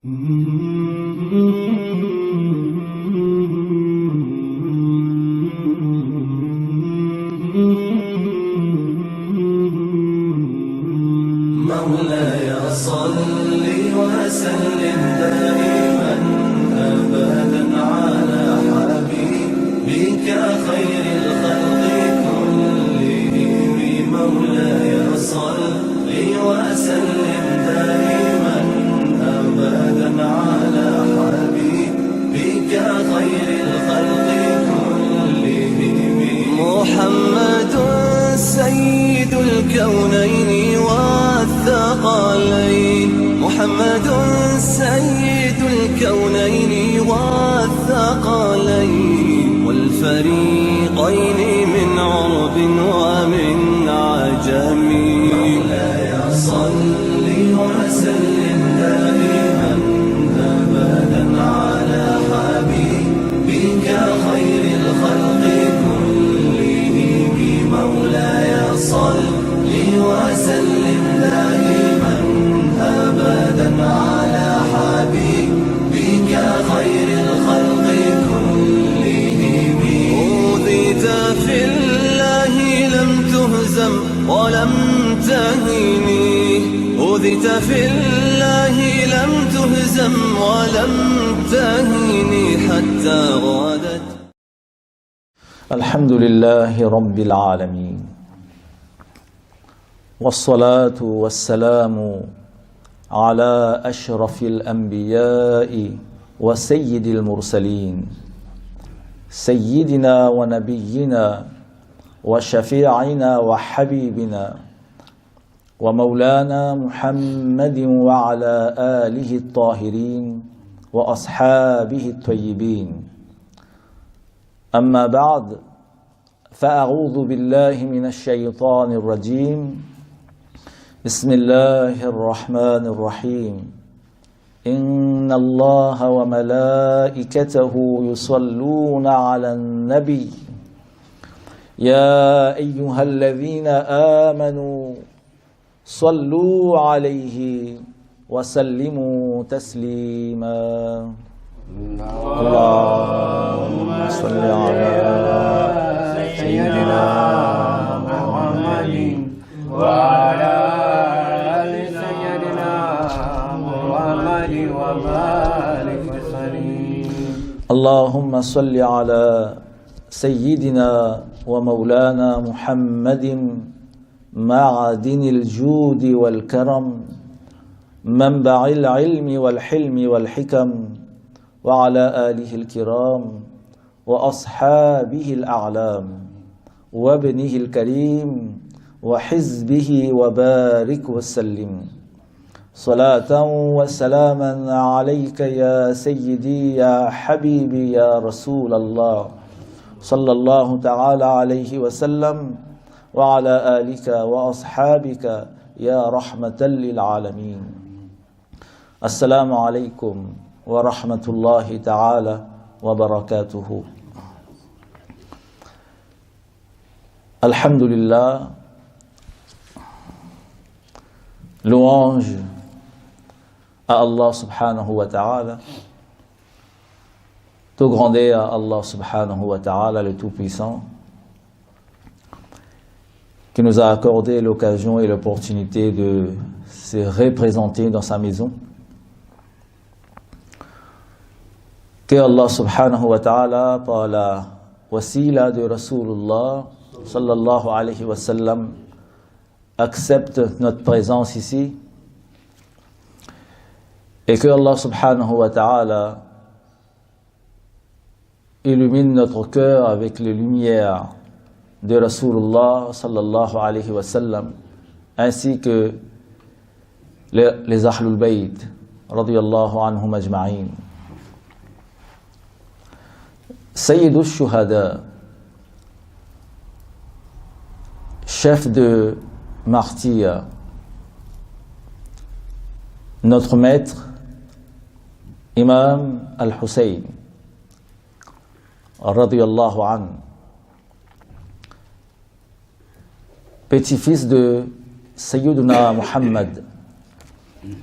مولاي صل وسلم دائما أبدا على حبيبك خير الخلق كلهم. مولاي صل وسلم دائما أبدا على حبيبك خير الخلق كلهم. محمد سيد الكونين والثقلين، محمد سيد الكونين والثقلين والفريقين من عرب ومن عجم. مولاي صل وسلم دائما أبدا على حبيبك خير الخلق كلهم. مولاي صل وسلم دائما أبدا على حبيبك خير الخلق كلهم. أوذيت في الله لم تهزم ولم تهني، أوذيت في الله لم تهزم ولم تهني حتى غادت. الحمد لله رب العالمين، والصلاة والسلام على أشرف الأنبياء وسيد المرسلين، سيدنا ونبينا وشفيعنا وحبيبنا ومولانا محمد وعلى آله الطاهرين وأصحابه الطيبين. أما بعد، فأعوذ بالله من الشيطان الرجيم. بسم الله الرحمن الرحيم. إن الله وملائكته يصلون على النبي يا أيها الذين آمنوا صلوا عليه وسلموا تسليما. اللهم صل على سيدنا محمد وعلى آل سيدنا محمد وبارك وسلم. اللهم صل على سيدنا ومولانا محمد معدن الجود والكرم، منبع العلم والحلم والحكم، وعلى آله الكرام وأصحابه الأعلام وابنه الكريم وحزبه وبارك وسلم. صلاة وسلاما عليك يا سيدي يا حبيبي يا رسول الله صلى الله تعالى عليه وسلم، وعلى آلك وأصحابك يا رحمة للعالمين. السلام عليكم ورحمة الله تعالى وبركاته. Alhamdulillah, louange à Allah subhanahu wa ta'ala, tout grandé à Allah subhanahu wa ta'ala, le Tout-Puissant, qui nous a accordé l'occasion et l'opportunité de se représenter dans sa maison. Que Allah subhanahu wa ta'ala, par la wasila de Rasulullah sallallahu alayhi wa sallam, accepte notre présence ici, et que Allah subhanahu wa ta'ala illumine notre cœur avec les lumières de Rasulullah sallallahu alayhi wa sallam, ainsi que les Ahlul Bayt radiyallahu anhum ajma'in. Sayyidul Shuhada, chef de martyrs, notre maître, Imam Al-Hussein, radiyallahu anhu, petit-fils de Sayyiduna Muhammad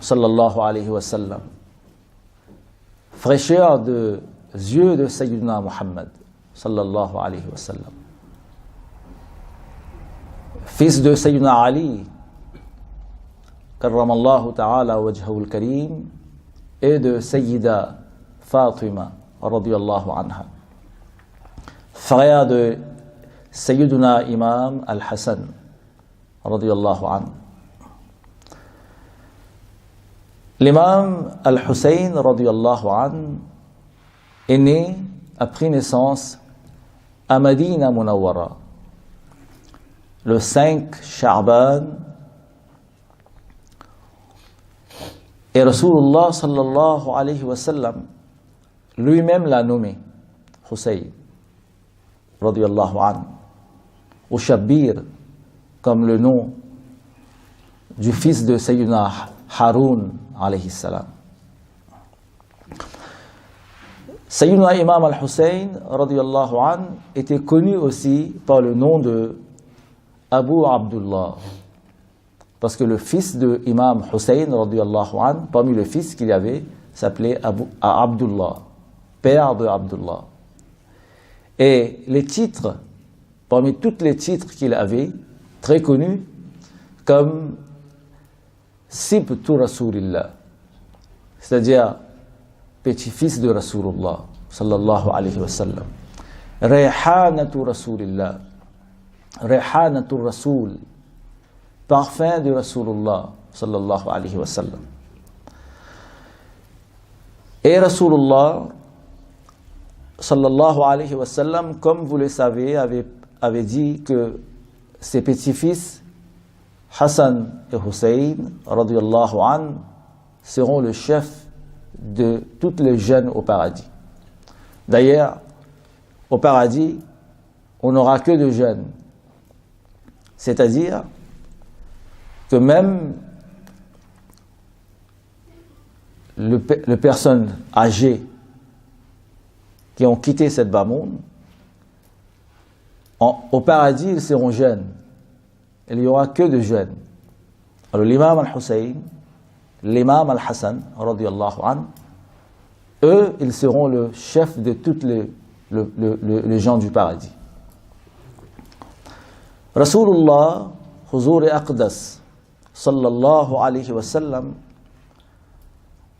sallallahu alayhi wa sallam, fraîcheur de yeux de Sayyidina Muhammad sallallahu alayhi wa sallam, fils de Sayyidina Ali karramallahu ta'ala wajhahu al-karim, et de Sayyida Fatima radiyallahu anha, frère de Sayyiduna Imam al-Hassan radiyallahu anhu. L'imam al-Hussein radiyallahu anhu est né, a pris naissance à Madina Munawwara le 5 Sha'ban, et Rasulullah sallallahu alayhi wa sallam lui-même l'a nommé Hussein radiyallahu anhu, ou Shabbir, comme le nom du fils de Sayyidina Haroun alayhi salam. Sayyidina Imam al-Hussein radiyallahu anhu était connu aussi par le nom de Abu Abdullah, parce que le fils de Imam Hussein radiyallahu anhu, parmi les fils qu'il y avait, s'appelait Abdullah, père de Abdullah. Et les titres, parmi tous les titres qu'il avait, très connus, comme Sibtu Rasulillah, c'est-à-dire petit-fils de Rasulullah sallallahu alayhi wa sallam, Rayhanatu Rasulillah, Rayhanatu Rasul, parfum de Rasulullah sallallahu alayhi wa sallam. Et Rasulullah sallallahu alayhi wa sallam, comme vous le savez, avait dit que ses petits-fils Hassan et Hussein radiyallahu anhu seront le chef de toutes les jeunes au paradis. D'ailleurs, au paradis, on n'aura que de jeunes. C'est-à-dire que même les personnes âgées qui ont quitté cette bas monde, au paradis, ils seront jeunes. Il n'y aura que de jeunes. Alors l'imam al-Hussein, l'imam al-Hassan, radiyallahu anhu, eux, ils seront le chef de tous les gens du paradis. Rasulullah, Huzur et Aqdas, sallallahu alayhi wa sallam,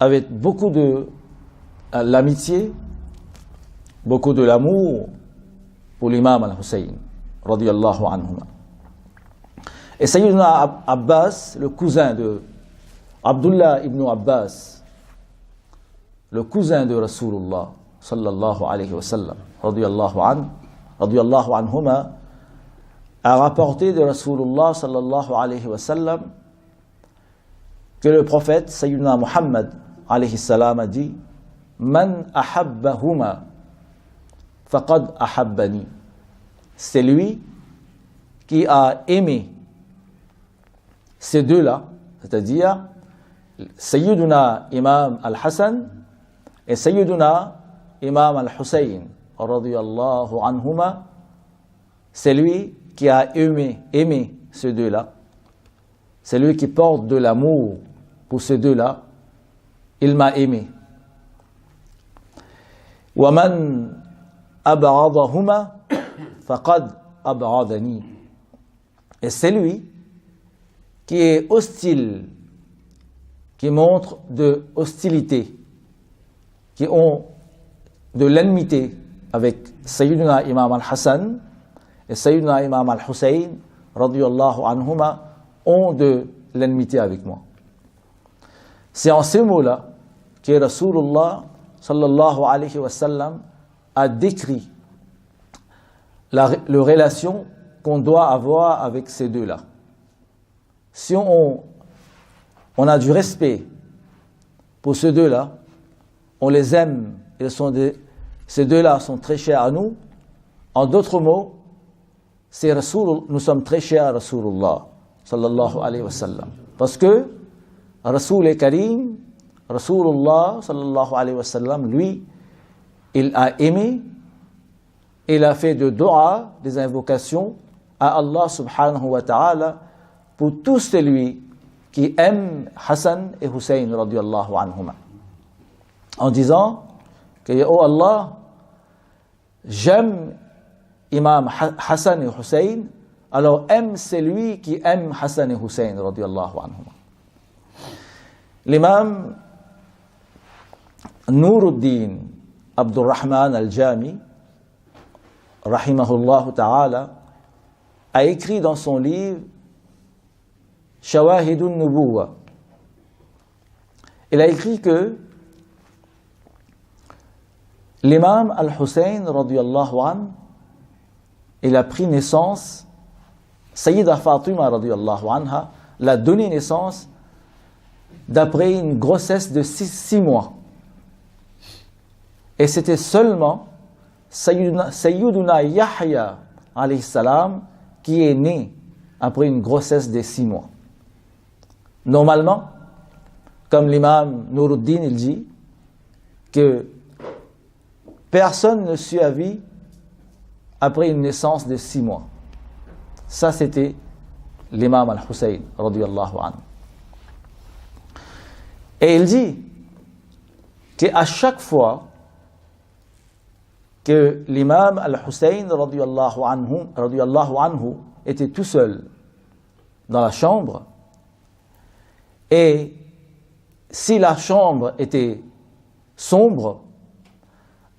avait beaucoup de l'amitié, beaucoup de l'amour pour l'imam al-Hussein, radiyallahu anhuma. Et Sayyidina Abbas, le cousin de Abdullah ibn Abbas, le cousin de Rasulullah sallallahu alayhi wa sallam, radiyallahu anhuma, a rapporté de Rasulullah sallallahu alayhi wa sallam que le prophète Sayyidina Muhammad alayhi salam a dit: Man ahabbahuma faqad ahabbani. C'est lui qui a aimé ces deux-là, c'est-à-dire Sayyiduna Imam al-Hassan et Sayyiduna Imam al-Hussein radiyallahu anhuma. C'est lui qui a aimé ces deux-là. C'est lui qui porte de l'amour pour ces deux-là. Il m'a aimé. Wa man abghadahuma faqad abghadani. Et c'est lui qui est hostile, qui montre de hostilité, qui ont de l'enmité avec Sayyidina Imam al-Hassan et Sayyidina Imam al-Hussein radiyallahu anhuma, ont de l'enmité avec moi. C'est en ces mots-là que Rasulullah sallallahu alayhi wa sallam a décrit la relation qu'on doit avoir avec ces deux-là. Si on a du respect pour ces deux-là, on les aime, ces deux-là sont très chers à nous. En d'autres mots, nous sommes très chers à Rasulullah sallallahu alayhi wa sallam. Parce que Rasoul et Karim, Rasulullah sallallahu alayhi wa sallam, lui, il a aimé, il a fait de dua, des invocations à Allah subhanahu wa ta'ala pour tout celui qui aime Hassan et Hussein radiyallahu anhuma, en disant: que oh Allah, j'aime Imam Hassan et Hussein, alors aime celui qui aime Hassan et Hussein, radiyallahu anhum. L'imam Nuruddin Abdurrahman al-Jami, rahimahullah ta'ala, a écrit dans son livre Shawahidun Nubuwa. Il a écrit que l'imam al-Hussein, radiyallahu anhu, il a pris naissance, Sayyida Fatima, radiyallahu anha, l'a donné naissance d'après une grossesse de 6 mois. Et c'était seulement Sayyiduna Yahya, alayhi salam, qui est né après une grossesse de 6 mois. Normalement, comme l'imam Nuruddin il dit, que personne ne survit après une naissance de 6 mois. Ça, c'était l'imam al-Hussein, radiyallahu anhu. Et il dit qu'à chaque fois que l'imam al-Hussein, radiyallahu anhu, était tout seul dans la chambre, et si la chambre était sombre,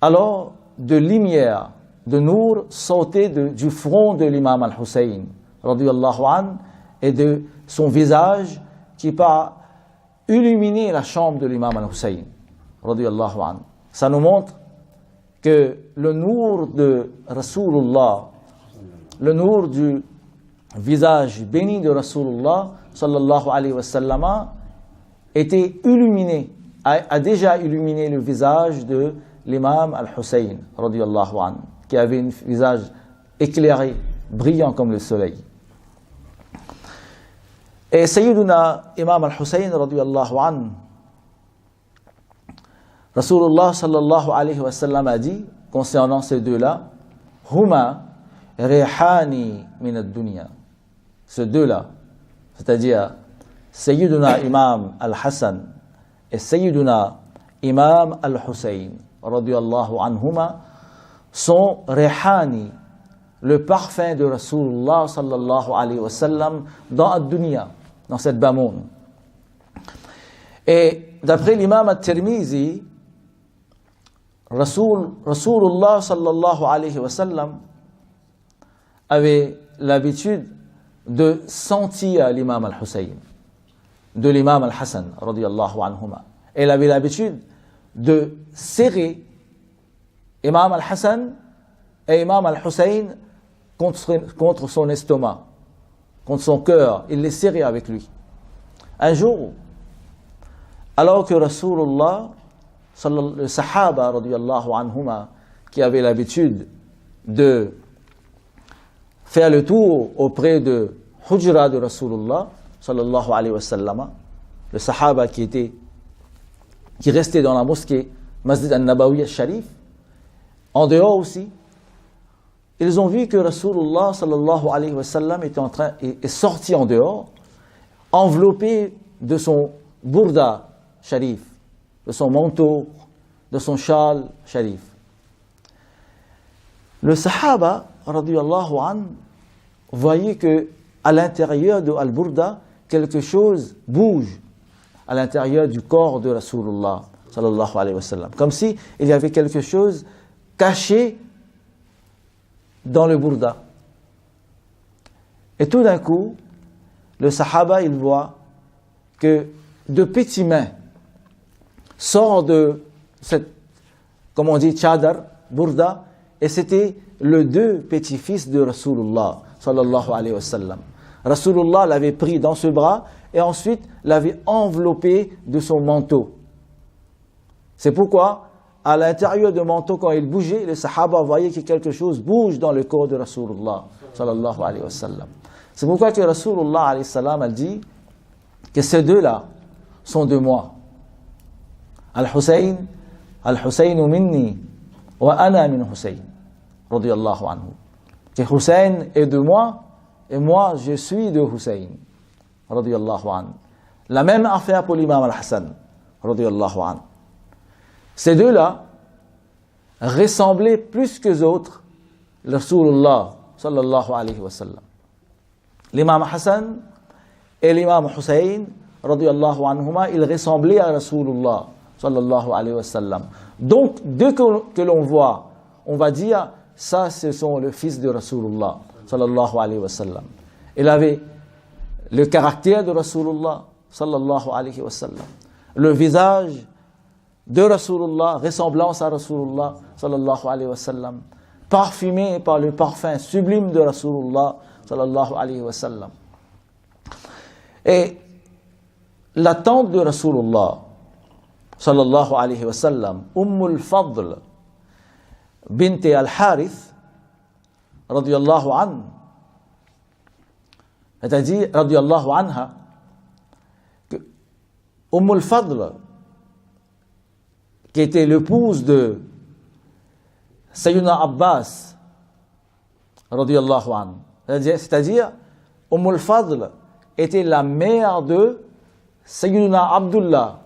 alors de lumière, de nour sortait du front de l'imam al-Hussein, radiyallahu anhu, et de son visage qui part illuminer la chambre de l'imam al-Hussein, radiyallahu anhu. Ça nous montre que le nour de Rasulullah, le nour du visage béni de Rasulullah, sallallahu alayhi wa sallam, était illuminé, a déjà illuminé le visage de l'imam al-Hussein, radiyallahu anhu, qui avait un visage éclairé, brillant comme le soleil. Et Sayyiduna Imam al-Hussein, radiyallahu anhu, Rasulullah sallallahu alayhi wa sallam a dit, concernant ces deux-là, Huma rihani min ad-dunya. Ces deux-là, c'est-à-dire Sayyiduna Imam al-Hassan et Sayyiduna Imam al-Hussein, radiyallahu anhuma, sont rihani, le parfum de Rasulullah sallallahu alayhi wa sallam dans ad-dunya, dans cette bas monde. Et d'après l'imam al-Tirmizi, Rasulullah sallallahu alayhi wa sallam avait l'habitude de sentir l'imam al-Hussein, de l'imam al-Hassan, radiyallahu anhuma. Et il avait l'habitude de serrer imam al-Hassan et imam al-Hussein contre son estomac, contre son cœur. Il les serrait avec lui. Un jour, alors que Rasulullah, le Sahaba, radiyallahu anhuma, qui avait l'habitude de faire le tour auprès de Hujra de Rasulullah, sallallahu alayhi wa sallam, le Sahaba qui restait dans la mosquée Masjid al-Nabawi al-Sharif, en dehors aussi, ils ont vu que Rasulullah sallallahu alayhi wa sallam est sorti en dehors, enveloppé de son burda sharif, de son manteau, de son châle sharif. Le Sahaba, radiyallahu anhu, voyait que à l'intérieur de al-burda, quelque chose bouge à l'intérieur du corps de Rasulullah sallallahu alayhi wa sallam, comme si il y avait quelque chose caché dans le burda. Et tout d'un coup, le Sahaba, il voit que de petites mains sortent de cette, comme on dit, chadar, burda, et c'était les deux petits-fils de Rasulullah sallallahu alayhi wa sallam. Rasulullah l'avait pris dans ce bras et ensuite l'avait enveloppé de son manteau. C'est pourquoi, à l'intérieur du manteau, quand il bougeait, les Sahaba voyaient que quelque chose bouge dans le corps de Rasulullah sallallahu alayhi wa sallam. C'est pourquoi que Rasulullah alayhi salam a dit que ces deux-là sont de moi. Al-Hussein minni wa ana min Hussein, radiyallahu anhu. Que Hussein est de moi et moi je suis de Hussein, radiyallahu anhu. La même affaire pour l'imam al-Hassan, radiyallahu anhu. Ces deux-là, ressemblaient plus que les autres Rasulullah sallallahu alayhi wa sallam. L'imam Hassan et l'imam Hussein radiyallahu anhuma, ils ressemblaient à Rasulullah sallallahu alayhi wa sallam. Donc, dès que l'on voit, on va dire, ça, ce sont le fils de Rasulullah sallallahu alayhi wa sallam. Il avait le caractère de Rasulullah sallallahu alayhi wa sallam, le visage de Rasulullah, ressemblance à Rasulullah sallallahu alayhi wa sallam, parfumé par le parfum sublime de Rasulullah sallallahu alayhi wa sallam. Et la tante de Rasulullah sallallahu alayhi wa sallam, al-Fadl bint al-Harith radiyallahu anha, c'est-à-dire radiyallahu anha, que al-Fadl, qui était l'épouse de Sayyidina Abbas radiyallahu anhu, c'est-à-dire al-Fadl était la mère de Sayyidina Abdullah,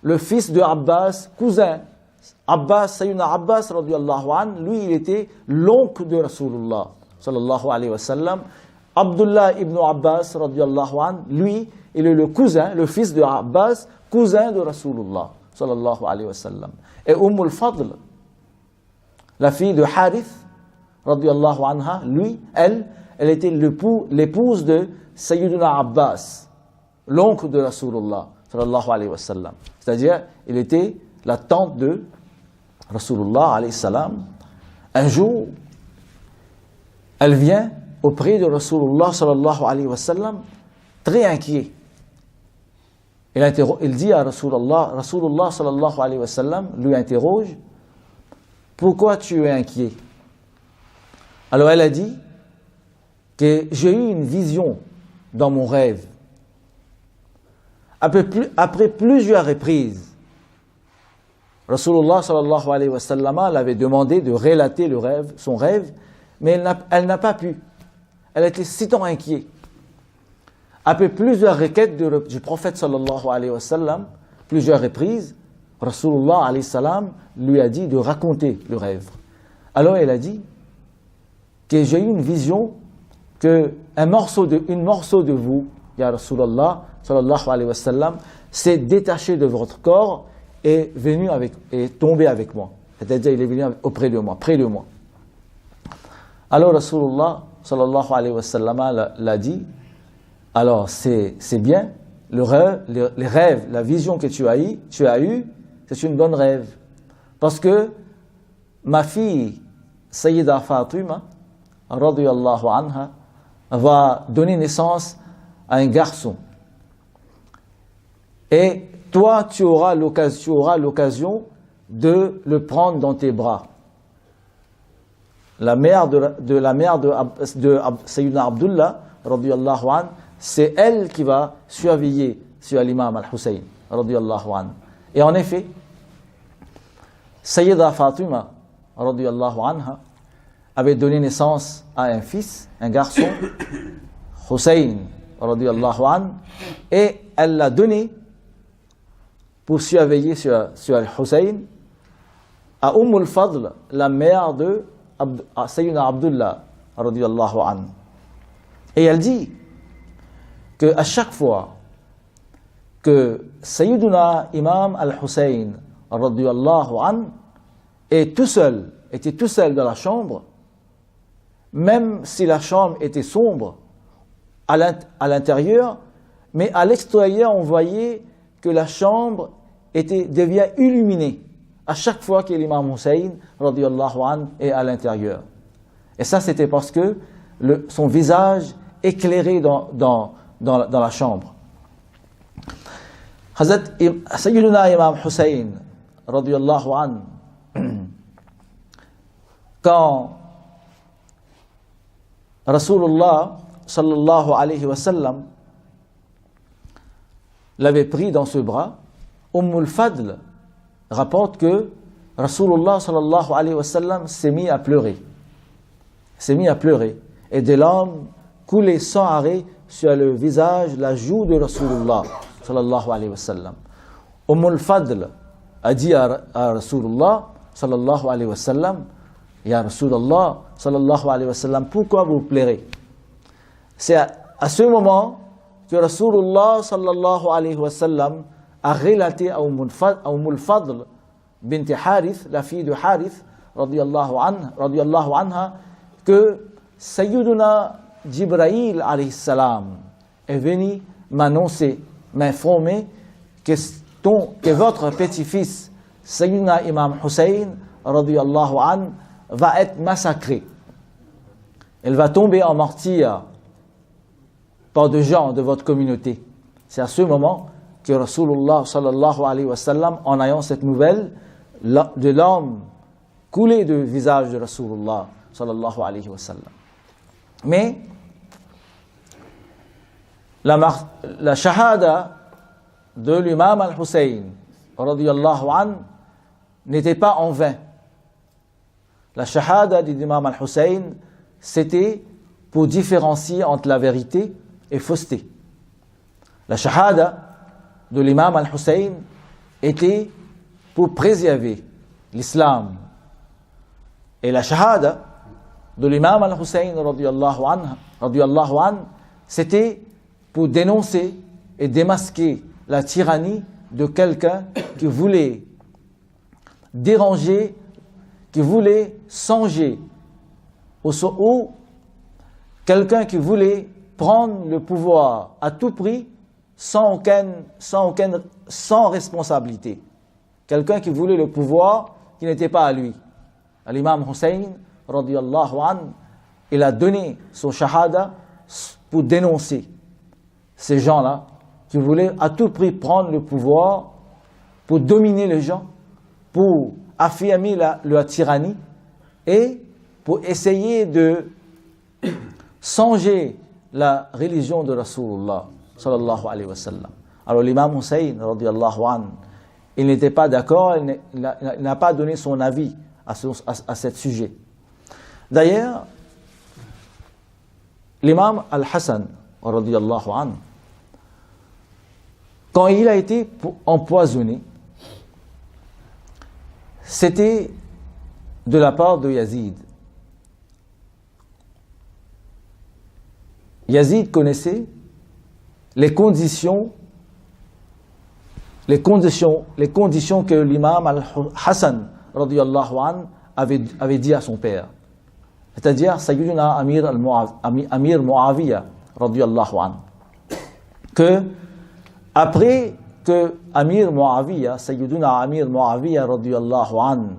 le fils de Abbas, cousin. Abbas, Sayyidina Abbas radiyallahu anhu, lui il était l'oncle de Rasulullah sallallahu alayhi wa sallam. Abdullah ibn Abbas radiyallahu anhu, lui il est le cousin, le fils de Abbas, cousin de Rasulullah sallallahu alayhi wa sallam. Et al-Fadl, la fille de Harith radiyallahu anha, lui, elle était l'épouse de Sayyidina Abbas, l'oncle de Rasulullah sallallahu alayhi wa sallam. C'est-à-dire, il était la tante de Rasulullah alayhi salam. Un jour, elle vient auprès de Rasulullah sallallahu alayhi wa sallam, très inquiet. Il dit à Rasulullah sallallahu alayhi wa sallam, lui interroge, pourquoi tu es inquiet? Alors elle a dit que j'ai eu une vision dans mon rêve. Après plusieurs reprises, Rasulullah sallallahu alayhi wa sallam l'avait demandé de relater son rêve, mais elle n'a pas pu. Elle était si tant inquiète. Après plusieurs requêtes du prophète sallallahu alayhi wa sallam, plusieurs reprises, Rasulullah alayhi salam lui a dit de raconter le rêve. Alors elle a dit que j'ai eu une vision que un morceau de vous, ya Rasulullah sallallahu alayhi wa sallam, s'est détaché de votre corps et est tombé avec moi. C'est-à-dire il est venu auprès de moi, près de moi. Alors Rasulullah sallallahu alayhi wa sallam l'a dit, alors c'est bien, les rêves, la vision que tu as eue, c'est une bonne rêve. Parce que ma fille, Sayyida Fatima, radiyallahu anha, va donner naissance à un garçon. Et toi, tu auras l'occasion de le prendre dans tes bras. La mère de Sayyidina Abdullah, radiyallahu anhu, c'est elle qui va surveiller sur l'imam al-Hussein, radiyallahu anhu. Et en effet, Sayyida Fatima, radiyallahu anha, avait donné naissance à un fils, un garçon, Hussein, radiyallahu anhu, et elle l'a donné pour surveiller sur Hussein à al-Fadl, la mère de Sayyidina Abdullah, radiyallahu anhu. Et elle dit qu'à chaque fois que Sayyidina Imam al-Hussein, radiyallahu anhu, était tout seul dans la chambre, même si la chambre était sombre à l'intérieur, mais à l'extérieur, on voyait que la chambre devient illuminée à chaque fois que l'imam Hussein, radiyallahu anhu, est à l'intérieur. Et ça, c'était parce que son visage éclairé dans la chambre. Sayyidina Imam Hussein, radiyallahu anhu, quand Rasulullah sallallahu alayhi wa sallam l'avait pris dans ce bras, al-Fadl rapporte que Rasulullah sallallahu alayhi wa sallam s'est mis à pleurer. Et des larmes coulaient sans arrêt sur le visage, la joue de Rasulullah sallallahu alayhi wa sallam. al-Fadl a dit à Rasulullah, sallallahu alayhi wa sallam, Ya Rasulallah, sallallahu alayhi wa sallam, pourquoi vous pleurez? C'est à ce moment que Rasulullah, sallallahu alayhi wa sallam, a relaté à Umm al-Fadl bint Harith, la fille de Harith, radiyallahu anha, que Sayyiduna Jibril alayhi salam est venu m'annoncer, m'informer que votre petit-fils, Sayyiduna Imam Hussein, radiyallahu anhu, va être massacré. Elle va tomber en martyr par des gens de votre communauté. C'est à ce moment que Rasulullah sallallahu alayhi wa sallam, en ayant cette nouvelle, de l'homme coulé du visage de Rasulullah sallallahu alayhi wa sallam. Mais la shahada de l'imam al-Hussein radiyallahu anhu n'était pas en vain. La shahada de l'imam al-Hussein, c'était pour différencier entre la vérité et fausseté. La shahada de l'imam al-Hussein était pour préserver l'islam. Et la shahada de l'imam al-Hussein radiyallahu anhu, c'était pour dénoncer et démasquer la tyrannie de quelqu'un qui voulait déranger, qui voulait songer, ou quelqu'un qui voulait prendre le pouvoir à tout prix sans responsabilité. Quelqu'un qui voulait le pouvoir qui n'était pas à lui. L'imam Hussein, radiyallahu anhu, il a donné son shahada pour dénoncer ces gens-là qui voulaient à tout prix prendre le pouvoir pour dominer les gens, pour affirmer la tyrannie et pour essayer de songer la religion de Rasulullah sallallahu alayhi wa sallam. Alors l'imam Hussein radiyallahu anhu, il n'était pas d'accord, il n'a pas donné son avis à ce sujet. D'ailleurs, l'imam al-Hassan radiyallahu anhu, quand il a été empoisonné, c'était de la part de Yazid. Yazid connaissait les conditions que l'imam al-Hassan radiyallahu anhu avait dit à son père. C'est-à-dire Sayyiduna Amir Muawiyah radiyallahu anhu. Que après que Amir Muawiyah, Sayyiduna Amir Muawiyah radiyallahu anhu,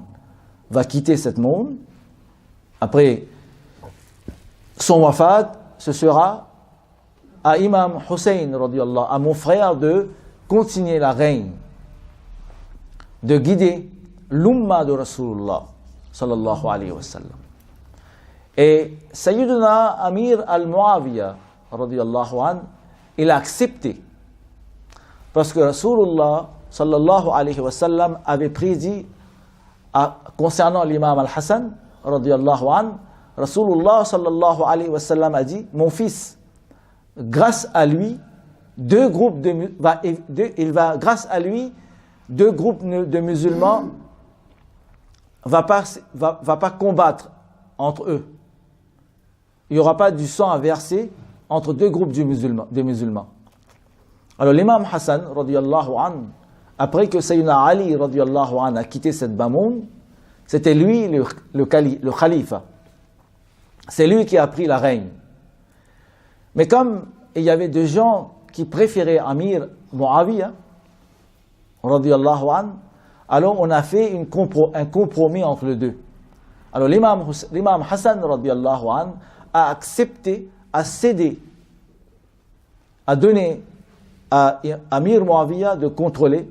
va quitter cette monde, après son wafat, ce sera à Imam Hussein radiyallahu, à mon frère, de continuer la règne, de guider l'umma de Rasulullah sallallahu alayhi wa sallam. Et Sayyiduna Amir al-Muawiyah radiyallahu anhu, il a accepté parce que Rasulullah sallallahu alayhi wa sallam avait prédit concernant l'imam al-Hassan radiyallahu anhu, Rasulullah sallallahu alayhi wa sallam a dit: mon fils, grâce à lui, deux groupes de musulmans va pas combattre entre eux. Il n'y aura pas du sang à verser entre deux groupes de musulmans. Alors l'imam Hassan radiyallahu anhu, après que Sayyidina Ali radiyallahu anhu a quitté cette bas monde, c'était lui le khalifa. C'est lui qui a pris la règne. Mais comme il y avait des gens qui préféraient Amir Muawiyah radiyallahu anhu, alors on a fait un compromis entre les deux. Alors l'imam Hassan radiyallahu anhu a accepté, a cédé, a donné à Amir Muawiyah de contrôler.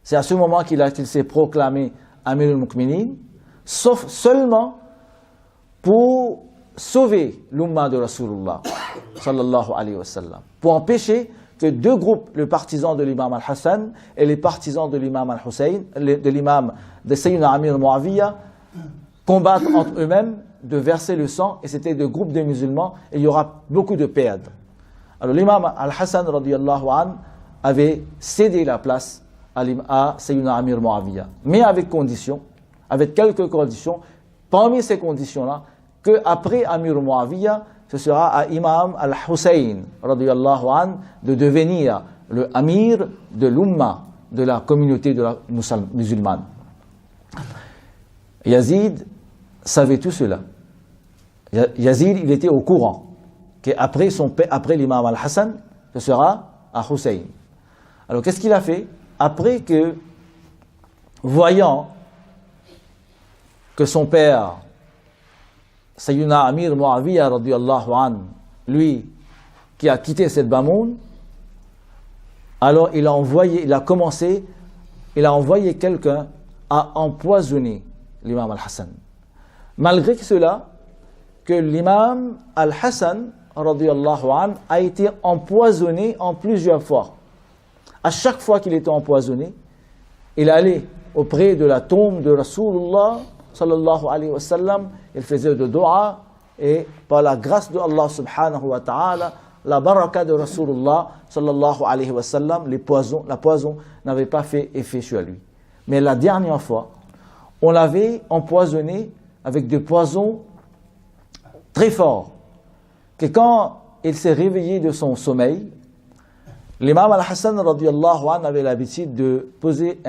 C'est à ce moment qu'il s'est proclamé Amir al-Mu'minin, sauf seulement pour sauver l'umma de Rasulullah sallallahu alayhi wa sallam, pour empêcher que deux groupes, les partisans de l'imam al-Hassan et les partisans de l'imam al-Hussein, de l'imam de Sayyidina Amir Muawiyah, combattent entre eux-mêmes, de verser le sang, et c'était deux groupes de musulmans, et il y aura beaucoup de pertes. Alors l'imam al-Hassan radiyallahu anhu avait cédé la place à Sayyidina Amir Muawiyah. Mais avec conditions, avec quelques conditions. Parmi ces conditions-là, qu'après Amir Muawiyah, ce sera à Imam al-Hussein, radiyallahu anhu, de devenir le Amir de l'Umma, de la communauté de la musulmane. Yazid savait tout cela. Yazid, il était au courant qu'après l'imam al-Hassan, ce sera à Hussein. Alors qu'est-ce qu'il a fait? Après que, voyant que son père, Sayyidina Amir Muawiyah radiyallahu anhu, lui, qui a quitté cette Bamoun, alors il a envoyé quelqu'un à empoisonner l'imam al-Hassan. Malgré cela, que l'imam al-Hassan radiyallahu anhu a été empoisonné en plusieurs fois. À chaque fois qu'il était empoisonné, il allait auprès de la tombe de Rasulullah sallallahu alayhi wa sallam, il faisait de dua, et par la grâce de Allah subhanahu wa ta'ala, la baraka de Rasulullah sallallahu alayhi wa sallam, la poison n'avait pas fait effet sur lui. Mais la dernière fois, on l'avait empoisonné avec des poisons très forts, que quand il s'est réveillé de son sommeil, l'imam al-Hassan radiyallahu anhu avait l'habitude de poser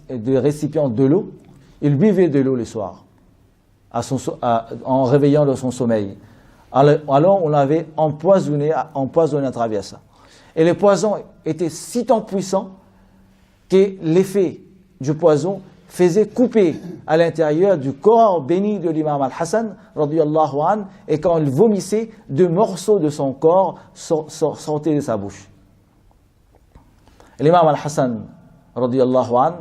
des récipients de l'eau. Il buvait de l'eau le soir, en réveillant de son sommeil. Alors on l'avait empoisonné à travers ça. Et le poison était si tant puissant que l'effet du poison faisait couper à l'intérieur du corps béni de l'imam al-Hassan radiyallahu anhu, et quand il vomissait, deux morceaux de son corps sortaient de sa bouche. L'imam al-Hassan radiyallahu anhu,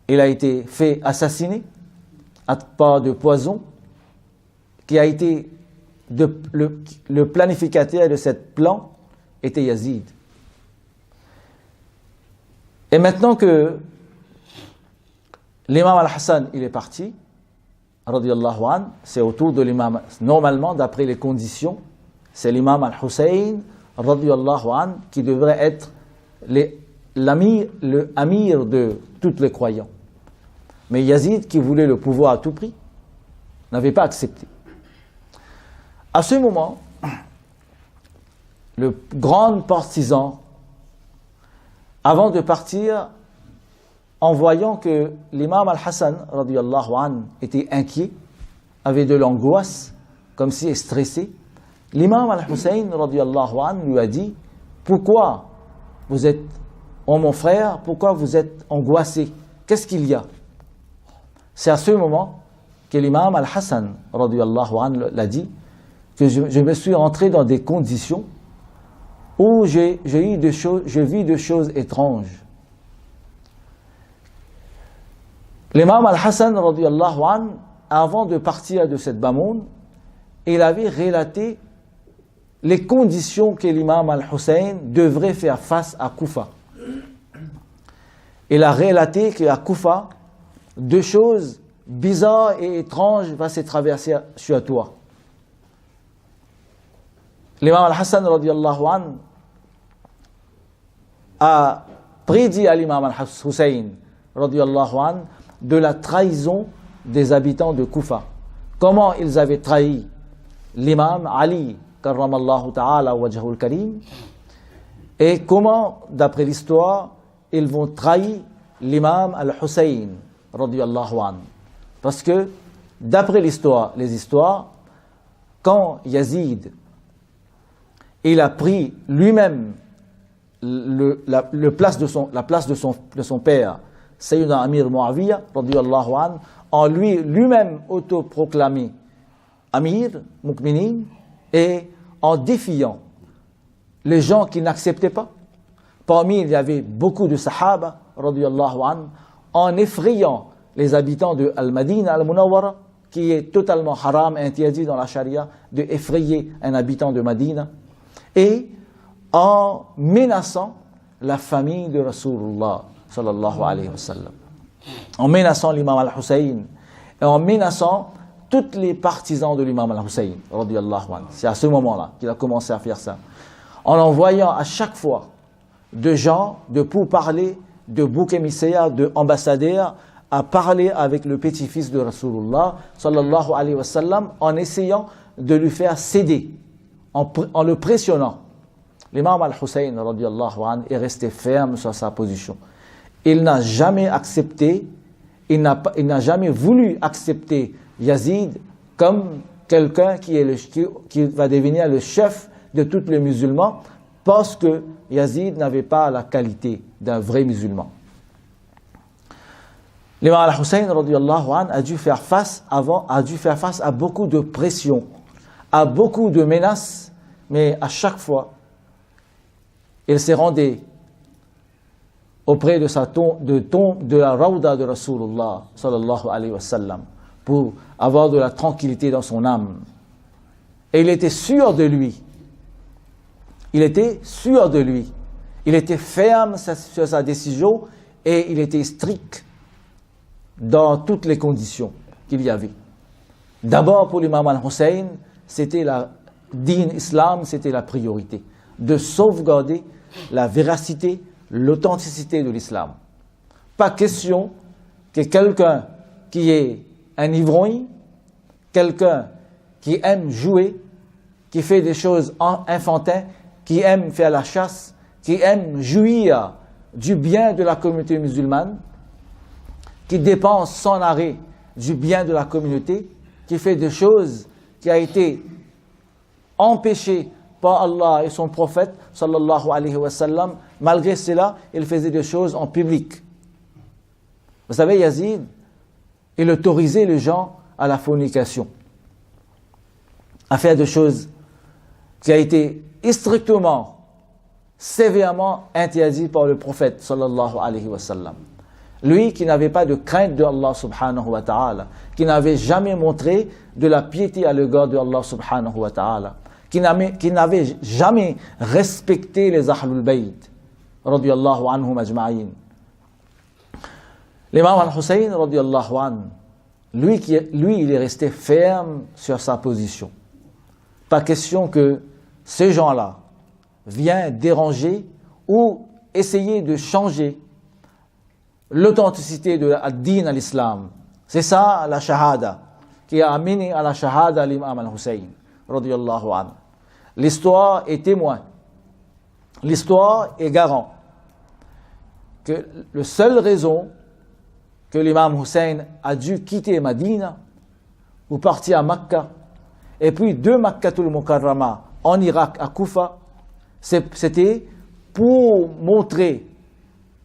il a été fait assassiner par de poison, qui a été le planificateur de cette plan était Yazid. Et maintenant que l'imam al-Hassan il est parti, radiyallahu anhu, c'est autour de l'imam, normalement d'après les conditions, c'est l'imam al-Hussein radiyallahu anhu qui devrait être le amir de tous les croyants. Mais Yazid, qui voulait le pouvoir à tout prix, n'avait pas accepté. À ce moment, le grand partisan, avant de partir, en voyant que l'imam al-Hassan radiyallahu anhu était inquiet, avait de l'angoisse, comme si stressé, l'imam al-Hussein radiyallahu anhu lui a dit: pourquoi vous êtes, oh mon frère, pourquoi vous êtes angoissé? Qu'est-ce qu'il y a? C'est à ce moment que l'imam al-Hassan radiyallahu anhu l'a dit, que je me suis entré dans des conditions où je vis des choses étranges. L'imam al-Hassan radiyallahu anhu, avant de partir de cette Bamoun, il avait relaté les conditions que l'imam al-Hussein devrait faire face à Koufa. Il a relaté qu'à Koufa, deux choses bizarres et étranges vont se traverser sur toi. L'imam al-Hassan radiyallahu anhu a prédit à l'imam al-Hussein radiyallahu anhu de la trahison des habitants de Koufa. Comment ils avaient trahi l'imam Ali karramallahu ta'ala wajhul karim, et comment, d'après l'histoire, ils vont trahir l'imam al-Hussein radiyallahu anhu. Parce que, d'après les histoires, quand Yazid il a pris lui-même la place de son père, Sayyidina Amir Muawiyah radiyallahu anhu, en lui-même autoproclamé Amir Mu'minin, et en défiant les gens qui n'acceptaient pas. Parmi il y avait beaucoup de Sahaba radiyallahu anhu, en effrayant les habitants de Al-Madina Al-Munawwara, qui est totalement haram, interdit dans la charia de effrayer un habitant de Madina, et en menaçant la famille de Rasulullah sallallahu alayhi wa sallam, en menaçant l'imam al-Hussein et en menaçant tous les partisans de l'imam al-Hussein radiyallahu anhu. C'est à ce moment-là qu'il a commencé à faire ça, en envoyant à chaque fois de gens pour parler de bouc émissaire, d'ambassadeur, à parler avec le petit-fils de Rasulullah sallallahu alayhi wa sallam en essayant de lui faire céder, en le pressionnant. L'imam al-Hussein radiyallahu anhu est resté ferme sur sa position. Il n'a jamais accepté, il n'a jamais voulu accepter Yazid comme quelqu'un qui va devenir le chef de tous les musulmans, parce que Yazid n'avait pas la qualité d'un vrai musulman. L'imam al-Hussein radiyallahu anhu a dû faire face à beaucoup de pression, à beaucoup de menaces, mais à chaque fois, il s'est rendu auprès de la Rawda de Rasulullah sallallahu alayhi wa sallam pour avoir de la tranquillité dans son âme. Et il était sûr de lui. Il était sûr de lui. Il était ferme sur sa décision et il était strict dans toutes les conditions qu'il y avait. D'abord, pour l'imam al-Hussein, c'était la dîn islam, c'était la priorité, de sauvegarder la véracité, l'authenticité de l'islam. Pas question que quelqu'un qui est un ivrogne, quelqu'un qui aime jouer, qui fait des choses enfantines, qui aime faire la chasse, qui aime jouir du bien de la communauté musulmane, qui dépense sans arrêt du bien de la communauté, qui fait des choses qui a été empêchées par Allah et son prophète sallallahu alayhi wa sallam. Malgré cela, il faisait des choses en public. Vous savez, Yazid, il autorisait les gens à la fornication, à faire des choses qui a été strictement, sévèrement interdites par le prophète sallallahu alayhi wa sallam. Lui qui n'avait pas de crainte de Allah subhanahu wa ta'ala, qui n'avait jamais montré de la piété à l'égard de Allah subhanahu wa ta'ala, qui n'avait jamais respecté les Ahlul Bayt, radiyallahu anhum ajma'in. L'imam al-Hussein, radiyallahu anhu, lui, il est resté ferme sur sa position. Pas question que ces gens-là viennent déranger ou essayer de changer l'authenticité de la dîn à l'islam. C'est ça la shahada, qui a amené à la shahada l'imam al-Hussein, radiyallahu anhu. L'histoire est témoin, l'histoire est garant que la seule raison que l'imam Hussein a dû quitter Madina ou partir à Makkah, et puis de Makkatul Mukarrama en Irak à Koufa, c'était pour montrer,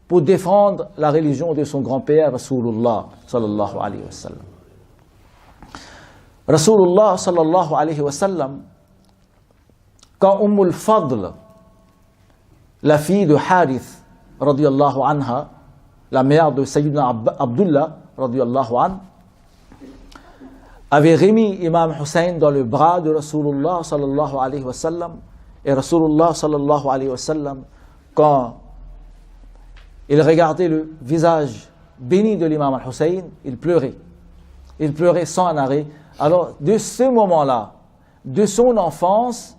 pour défendre la religion de son grand-père Rasulullah sallallahu alayhi wa sallam. Rasulullah sallallahu alayhi wa sallam, quand Umm al-Fadl, la fille de Harith radiyallahu anha, la mère de Sayyidina Abdullah radiyallahu anhu, avait remis Imam Hussein dans le bras de Rasulullah sallallahu alayhi wa sallam, et Rasulullah sallallahu alayhi wa sallam, quand il regardait le visage béni de l'imam al-Hussein, il pleurait sans arrêt. Alors de ce moment-là, de son enfance,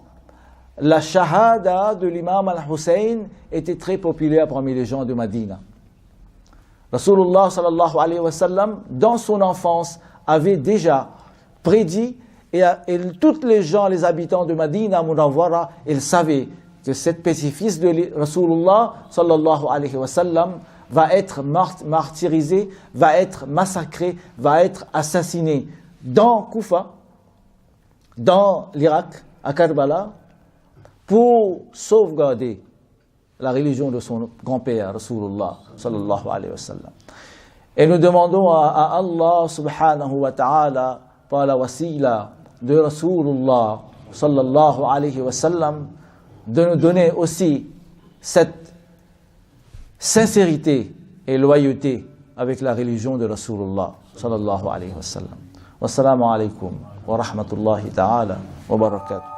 la shahada de l'imam al-Hussein était très populaire parmi les gens de Madina. Rasulullah sallallahu alayhi wa sallam, dans son enfance, avait déjà prédit, et tous les gens, les habitants de Madina Munawwara, ils savaient que cet petit-fils de Rasulullah sallallahu alayhi wa sallam va être martyrisé, va être massacré, va être assassiné dans Koufa, dans l'Irak, à Karbala, pour sauvegarder la religion de son grand-père, Rasulullah sallallahu alayhi wa sallam. Et nous demandons à Allah subhanahu wa ta'ala, par la wasila de Rasulullah sallallahu alayhi wa sallam, de nous donner aussi cette sincérité et loyauté avec la religion de Rasulullah sallallahu alayhi wa sallam. Wassalamu alaykum wa rahmatullahi ta'ala wa barakatuh.